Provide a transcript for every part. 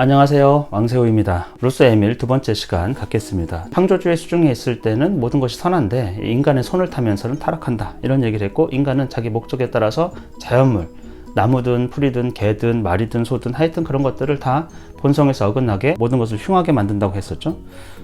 안녕하세요, 왕세호입니다. 루소 에밀 두 번째 시간 갖겠습니다. 창조주의 수중에 있을 때는 모든 것이 선한데 인간의 손을 타면서는 타락한다, 이런 얘기를 했고, 인간은 자기 목적에 따라서 자연물, 나무든 풀이든 개든 말이든 소든 하여튼 그런 것들을 다 본성에서 어긋나게 모든 것을 흉하게 만든다고 했었죠.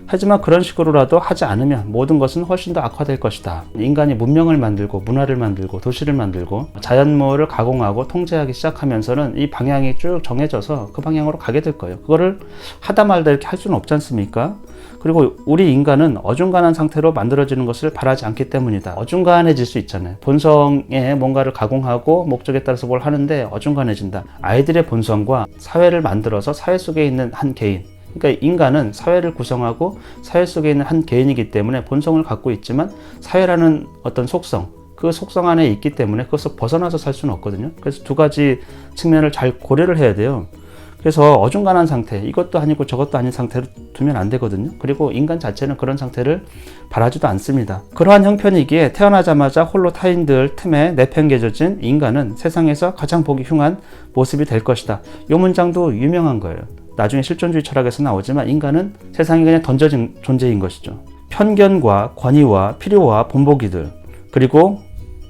하지만 그런 식으로라도 하지 않으면 모든 것은 훨씬 더 악화될 것이다. 인간이 문명을 만들고 문화를 만들고 도시를 만들고 자연물을 가공하고 통제하기 시작하면서는 이 방향이 쭉 정해져서 그 방향으로 가게 될 거예요. 그거를 하다 말다 이렇게 할 수는 없지 않습니까? 그리고 우리 인간은 어중간한 상태로 만들어지는 것을 바라지 않기 때문이다. 어중간해질 수 있잖아요. 본성에 뭔가를 가공하고 목적에 따라서 뭘 하는데 어중간해진다. 아이들의 본성과 사회를 만들어서 사회 속에 있는 한 개인, 그러니까 인간은 사회를 구성하고 사회 속에 있는 한 개인이기 때문에 본성을 갖고 있지만 사회라는 어떤 속성, 그 속성 안에 있기 때문에 그것을 벗어나서 살 수는 없거든요. 그래서 두 가지 측면을 잘 고려를 해야 돼요. 그래서 어중간한 상태, 이것도 아니고 저것도 아닌 상태로 두면 안 되거든요. 그리고 인간 자체는 그런 상태를 바라지도 않습니다. 그러한 형편이기에 태어나자마자 홀로 타인들 틈에 내팽개쳐진 인간은 세상에서 가장 보기 흉한 모습이 될 것이다. 이 문장도 유명한 거예요. 나중에 실존주의 철학에서 나오지만 인간은 세상에 그냥 던져진 존재인 것이죠. 편견과 권위와 필요와 본보기들, 그리고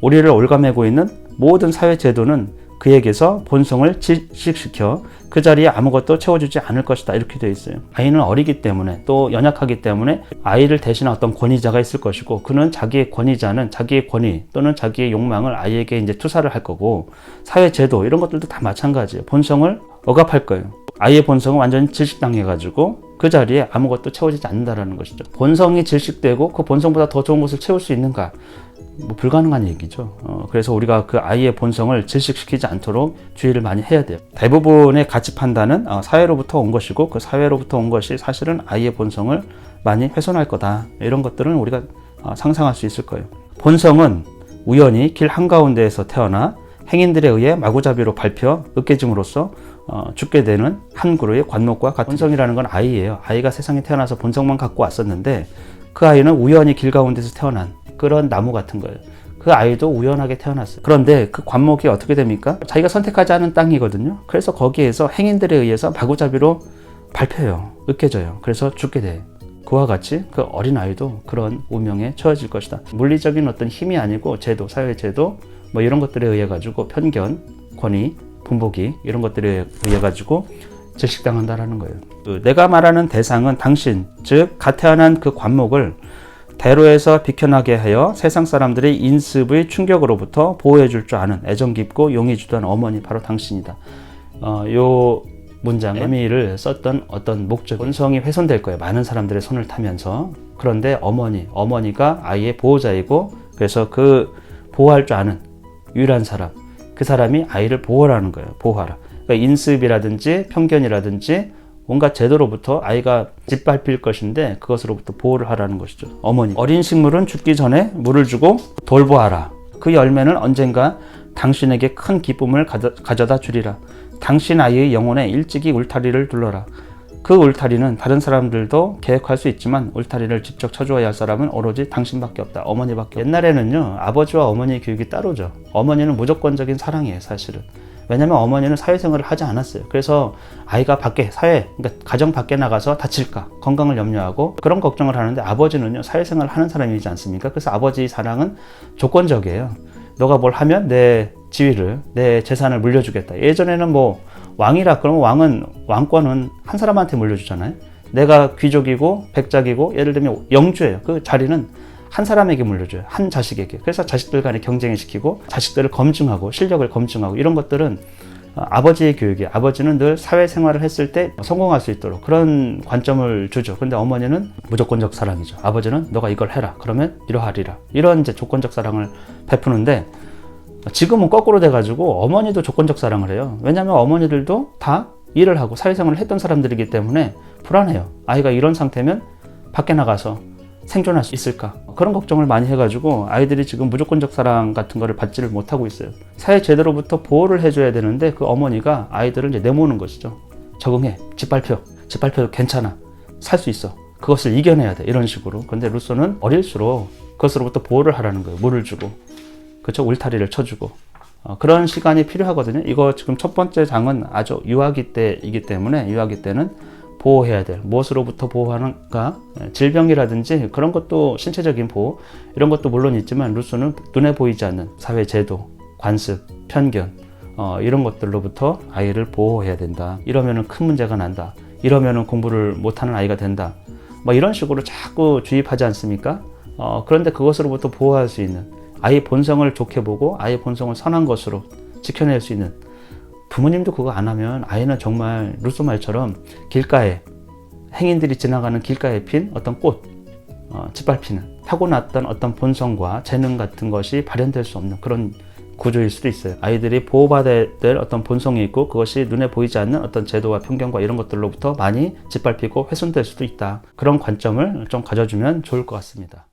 우리를 올가매고 있는 모든 사회 제도는 그에게서 본성을 질식시켜 그 자리에 아무것도 채워주지 않을 것이다, 이렇게 되어 있어요. 아이는 어리기 때문에 또 연약하기 때문에 아이를 대신한 어떤 권위자가 있을 것이고, 그는 자기의 권위자는 자기의 권위 또는 자기의 욕망을 아이에게 이제 투사를 할 거고, 사회 제도 이런 것들도 다 마찬가지예요. 본성을 억압할 거예요. 아이의 본성은 완전히 질식당해가지고 그 자리에 아무것도 채워지지 않는다라는 것이죠. 본성이 질식되고 그 본성보다 더 좋은 것을 채울 수 있는가? 불가능한 얘기죠. 그래서 우리가 그 아이의 본성을 질식시키지 않도록 주의를 많이 해야 돼요. 대부분의 가치 판단은 사회로부터 온 것이고, 그 사회로부터 온 것이 사실은 아이의 본성을 많이 훼손할 거다. 이런 것들은 우리가 상상할 수 있을 거예요. 본성은 우연히 길 한가운데에서 태어나 행인들에 의해 마구잡이로 밟혀 으깨짐으로써 죽게 되는 한 그루의 관목과 같은. 본성이라는 건 아이예요. 아이가 세상에 태어나서 본성만 갖고 왔었는데 그 아이는 우연히 길 가운데서 태어난 그런 나무 같은 거예요. 그 아이도 우연하게 태어났어요. 그런데 그 관목이 어떻게 됩니까? 자기가 선택하지 않은 땅이거든요. 그래서 거기에서 행인들에 의해서 마구잡이로 밟혀요. 으깨져요. 그래서 죽게 돼. 그와 같이 그 어린 아이도 그런 운명에 처해질 것이다. 물리적인 어떤 힘이 아니고 제도, 사회 제도 뭐 이런 것들에 의해 가지고 편견, 권위, 분보기 이런 것들에 의해 가지고 질식당한다라는 거예요. 내가 말하는 대상은 당신, 즉 갓 태어난 그 관목을 대로에서 비켜나게 하여 세상 사람들의 인습의 충격으로부터 보호해 줄 줄 아는 애정 깊고 용의 주던 어머니, 바로 당신이다. 요 문장에 에밀을 썼던 어떤 목적, 본성이 훼손될 거예요. 많은 사람들의 손을 타면서. 그런데 어머니가 아이의 보호자이고, 그래서 그 보호할 줄 아는 유일한 사람, 그 사람이 아이를 보호하라는 거예요. 보호하라. 그러니까 인습이라든지 편견이라든지 온갖 제도로부터 아이가 짓밟힐 것인데 그것으로부터 보호를 하라는 것이죠. 어머니. 어린 식물은 죽기 전에 물을 주고 돌보아라. 그 열매는 언젠가 당신에게 큰 기쁨을 가져다 주리라. 당신 아이의 영혼에 일찍이 울타리를 둘러라. 그 울타리는 다른 사람들도 계획할 수 있지만 울타리를 직접 쳐주어야 할 사람은 오로지 당신밖에 없다. 어머니밖에. 옛날에는요, 아버지와 어머니의 교육이 따로죠. 어머니는 무조건적인 사랑이에요, 사실은. 왜냐면 어머니는 사회생활을 하지 않았어요. 그래서 아이가 밖에 그러니까 가정 밖에 나가서 다칠까, 건강을 염려하고 그런 걱정을 하는데, 아버지는요, 사회생활을 하는 사람이지 않습니까? 그래서 아버지의 사랑은 조건적이에요. 너가 뭘 하면 내 지위를, 내 재산을 물려주겠다. 예전에는 뭐 왕이라 그러면 왕권은 한 사람한테 물려주잖아요. 내가 귀족이고 백작이고 예를 들면 영주예요. 그 자리는 한 사람에게 물려줘요. 한 자식에게. 그래서 자식들 간에 경쟁을 시키고 자식들을 검증하고 실력을 검증하고, 이런 것들은 아버지의 교육이에요. 아버지는 늘 사회생활을 했을 때 성공할 수 있도록 그런 관점을 주죠. 근데 어머니는 무조건적 사랑이죠. 아버지는 너가 이걸 해라, 그러면 이러하리라. 이런 이제 조건적 사랑을 베푸는데, 지금은 거꾸로 돼가지고 어머니도 조건적 사랑을 해요. 왜냐하면 어머니들도 다 일을 하고 사회생활을 했던 사람들이기 때문에 불안해요. 아이가 이런 상태면 밖에 나가서 생존할 수 있을까? 그런 걱정을 많이 해가지고 아이들이 지금 무조건적 사랑 같은 거를 받지를 못하고 있어요. 사회 제도로부터 보호를 해줘야 되는데 그 어머니가 아이들을 이제 내모는 것이죠. 적응해, 짓밟혀도 괜찮아, 살 수 있어, 그것을 이겨내야 돼, 이런 식으로. 근데 루소는 어릴수록 그것으로부터 보호를 하라는 거예요. 물을 주고, 그렇죠? 울타리를 쳐주고, 그런 시간이 필요하거든요. 이거 지금 첫 번째 장은 아주 유아기 때이기 때문에 유아기 때는 보호해야 될 무엇으로부터 보호하는가, 질병이라든지 그런 것도 신체적인 보호 이런 것도 물론 있지만 루소는 눈에 보이지 않는 사회 제도, 관습, 편견 이런 것들로부터 아이를 보호해야 된다. 이러면은 큰 문제가 난다. 이러면은 공부를 못하는 아이가 된다. 뭐 이런 식으로 자꾸 주입하지 않습니까? 그런데 그것으로부터 보호할 수 있는 아이의 본성을 좋게 보고 아이의 본성을 선한 것으로 지켜낼 수 있는 부모님도 그거 안 하면 아이는 정말 루소 말처럼 길가에 행인들이 지나가는 길가에 핀 어떤 꽃 짓밟히는 타고났던 어떤 본성과 재능 같은 것이 발현될 수 없는 그런 구조일 수도 있어요. 아이들이 보호받아야 될 어떤 본성이 있고 그것이 눈에 보이지 않는 어떤 제도와 편견과 이런 것들로부터 많이 짓밟히고 훼손될 수도 있다. 그런 관점을 좀 가져주면 좋을 것 같습니다.